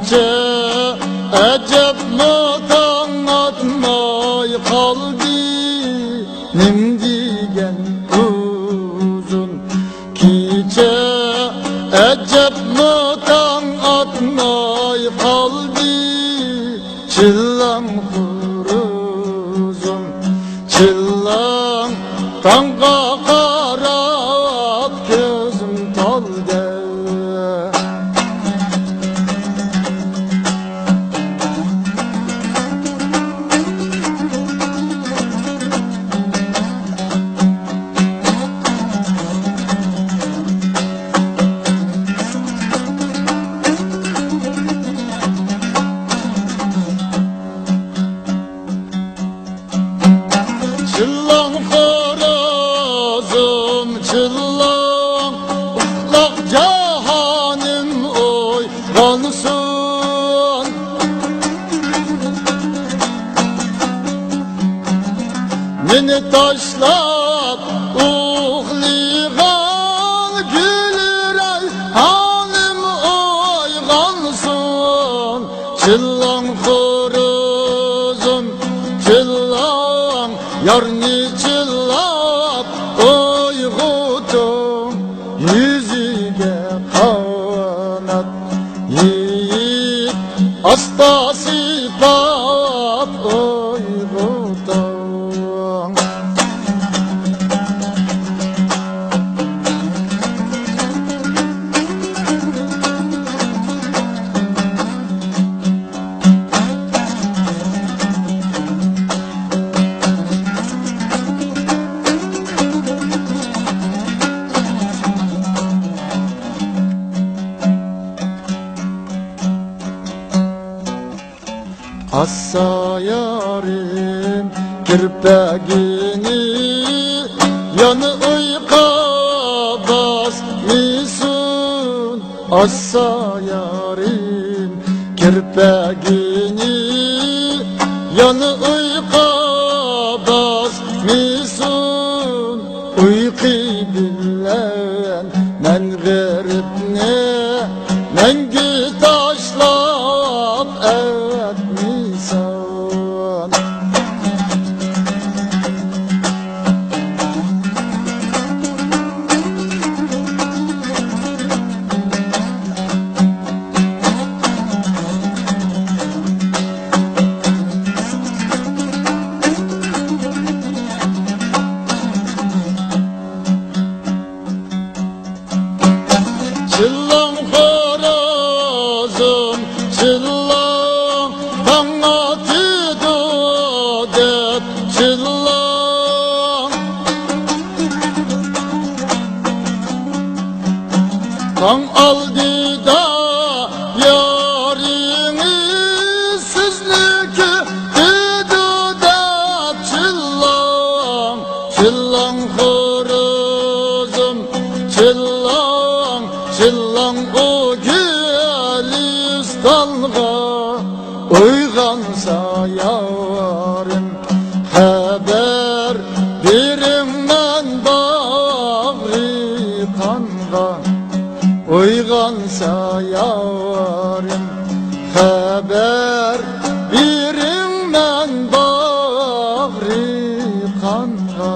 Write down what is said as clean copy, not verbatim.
kecha ajab tong atmay qalbinim degan uzun kecha ajab tong atmay qalbi chillam uzun chillam tongga qarab ko'zim toldi. Çıllam xorazım çıllam utlaq cahanım oyğansın. Meni taşlap uxliğan gülürey hanım oyğansın. Çıllam xorazım çıllam yarni çillap oyg'utum yüzüge kanat yiyip asta sipap oyg'utum. Assa yarim kirpegini yanı uyqa basmısun. Assa yarim kirpegini yanı uyqa basmısun. Uyqi bilen men g'iribni mengi taşlap etmisan. Çıllam xorazım çıllam bana tido deb çıllam tong aldida yarini sizniki tido deb çıllam çıllam xorazım çıllam çıllam o gülistanğa uyg'onsa yarim haber berim men bag'ri qonga. Uyg'onsa yarim haber berim men bag'ri qonga.